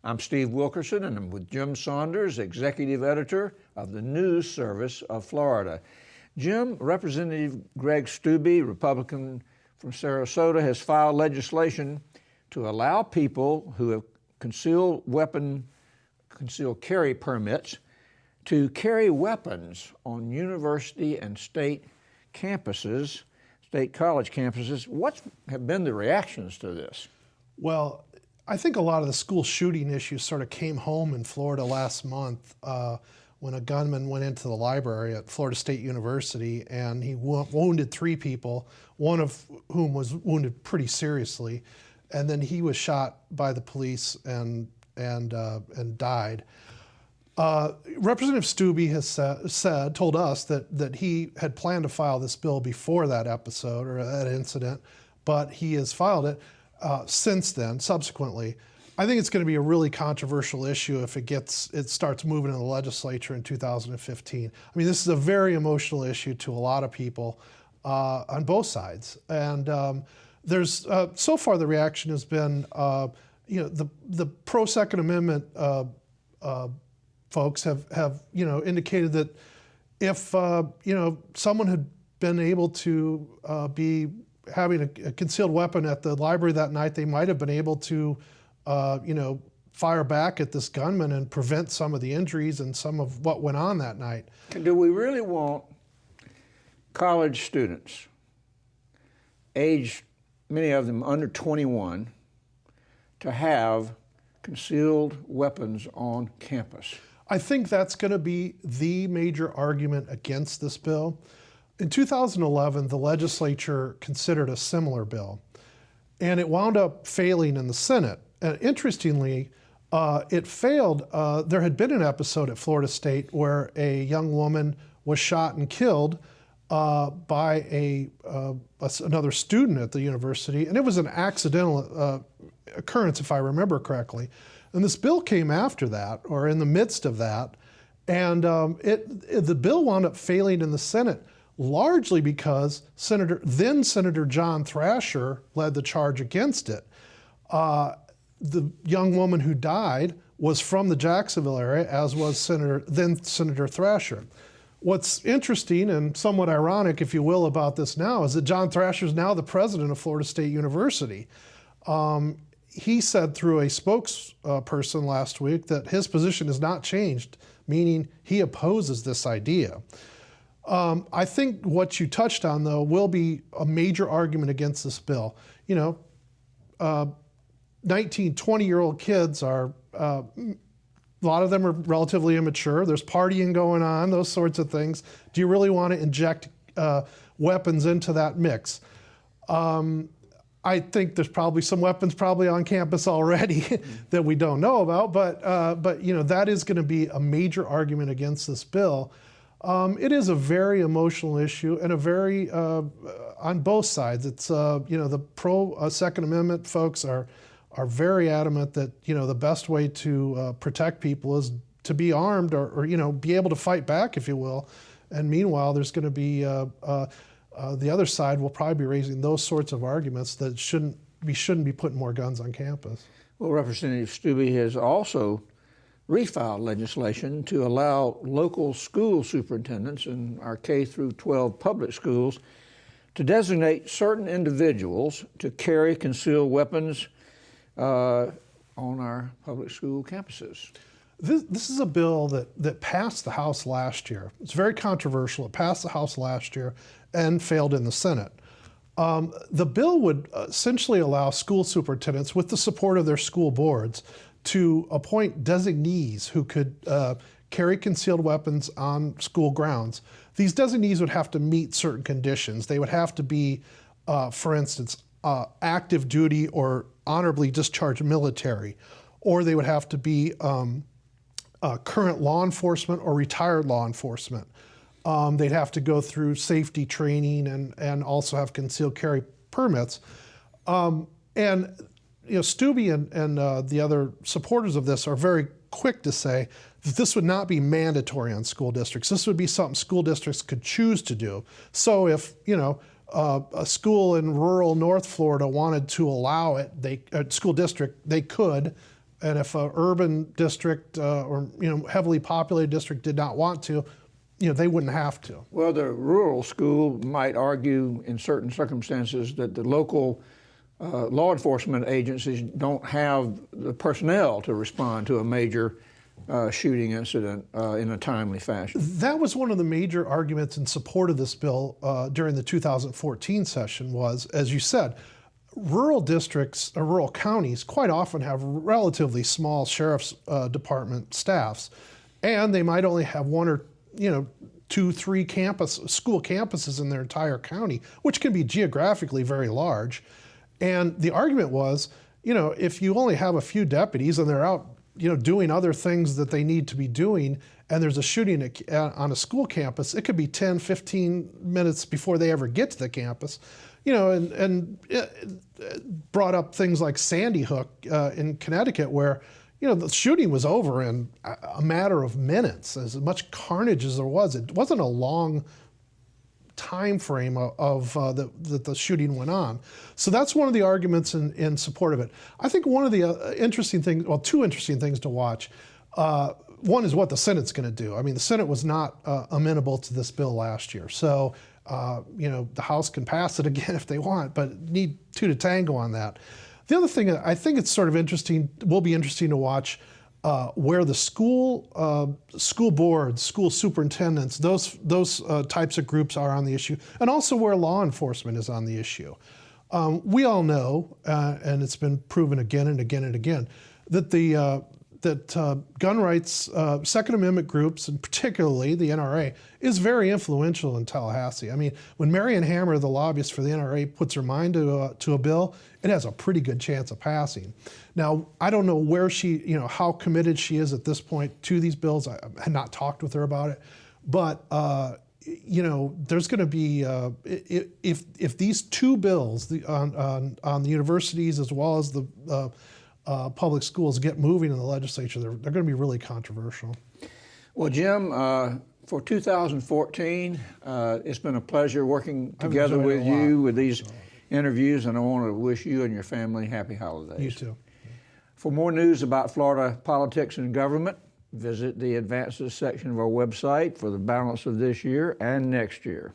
I'm Steve Wilkerson, and I'm with Jim Saunders, Executive Editor of the News Service of Florida. Jim, Representative Greg Steube, Republican from Sarasota, has filed legislation to allow people who have concealed carry permits to carry weapons on university and state campuses, state college campuses. What have been the reactions to this? Well, I think a lot of the school shooting issues sort of came home in Florida last month when a gunman went into the library at Florida State University and he wounded 3 people, one of whom was wounded pretty seriously, and then he was shot by the police and died. Representative Steube has told us that he had planned to file this bill before that episode or that incident, but he has filed it since then, subsequently. I think it's going to be a really controversial issue if it starts moving in the legislature in 2015. I mean, this is a very emotional issue to a lot of people on both sides, and there's so far the reaction has been, the pro Second Amendment folks have indicated that if someone had been able to be having a concealed weapon at the library that night, they might have been able to fire back at this gunman and prevent some of the injuries and some of what went on that night. Do we really want college students, aged, many of them under 21, to have concealed weapons on campus? I think that's going to be the major argument against this bill. In 2011, the legislature considered a similar bill, and it wound up failing in the Senate. And interestingly, it failed. There had been an episode at Florida State where a young woman was shot and killed by another student at the university, and it was an accidental occurrence, if I remember correctly. And this bill came after that, or in the midst of that, and the bill wound up failing in the Senate, largely because then Senator John Thrasher led the charge against it. The young woman who died was from the Jacksonville area, as was then Senator Thrasher. What's interesting and somewhat ironic, if you will, about this now is that John Thrasher is now the president of Florida State University. He said through a spokesperson last week that his position has not changed, meaning he opposes this idea. I think what you touched on, though, will be a major argument against this bill. 19, 20-year-old kids are, a lot of them are relatively immature. There's partying going on, those sorts of things. Do you really want to inject weapons into that mix? I think there's probably some weapons on campus already that we don't know about, but that is going to be a major argument against this bill. It is a very emotional issue and a very, on both sides. It's, the pro Second Amendment folks are very adamant that, the best way to protect people is to be armed or be able to fight back, if you will. And meanwhile, there's going to be, the other side will probably be raising those sorts of arguments that we shouldn't be putting more guns on campus. Well, Representative Steube has also refiled legislation to allow local school superintendents in our K-12 public schools to designate certain individuals to carry concealed weapons on our public school campuses. This is a bill that passed the House last year. It's very controversial. It passed the House last year and failed in the Senate. The bill would essentially allow school superintendents, with the support of their school boards, to appoint designees who could carry concealed weapons on school grounds. These designees would have to meet certain conditions. They would have to be, for instance, active duty or honorably discharged military, or they would have to be current law enforcement or retired law enforcement. They'd have to go through safety training and also have concealed carry permits. Steube and the other supporters of this are very quick to say that this would not be mandatory on school districts. This would be something school districts could choose to do. So if a school in rural North Florida wanted to allow it, school district, they could, And if an urban district or heavily populated district did not want to, they wouldn't have to. Well, the rural school might argue in certain circumstances that the local law enforcement agencies don't have the personnel to respond to a major shooting incident in a timely fashion. That was one of the major arguments in support of this bill during the 2014 session was, as you said, rural districts or rural counties quite often have relatively small sheriff's department staffs, and they might only have one or 2, 3 school campuses in their entire county, which can be geographically very large. And the argument was, if you only have a few deputies and they're out, doing other things that they need to be doing, and there's a shooting on a school campus, it could be 10, 15 minutes before they ever get to the campus. And it brought up things like Sandy Hook in Connecticut, where the shooting was over in a matter of minutes. As much carnage as there was, it wasn't a long time frame of that the shooting went on. So that's one of the arguments in support of it. I think one of the interesting things, well, 2 interesting things to watch. One is what the Senate's going to do. I mean, the Senate was not amenable to this bill last year. So, the House can pass it again if they want, but need 2 to tango on that. The other thing, I think it's sort of interesting, will be interesting to watch where the school boards, school superintendents, those types of groups are on the issue, and also where law enforcement is on the issue. We all know, and it's been proven again and again and again, that gun rights, Second Amendment groups, and particularly the NRA, is very influential in Tallahassee. I mean, when Marion Hammer, the lobbyist for the NRA, puts her mind to a bill, it has a pretty good chance of passing. Now, I don't know where how committed she is at this point to these bills. I had not talked with her about it, but there's going to be if these 2 bills on the universities as well as the public schools get moving in the legislature, they're going to be really controversial. Well, Jim, for 2014, it's been a pleasure working together with you with these interviews, and I want to wish you and your family happy holidays. You too. For more news about Florida politics and government, visit the Advances section of our website for the balance of this year and next year.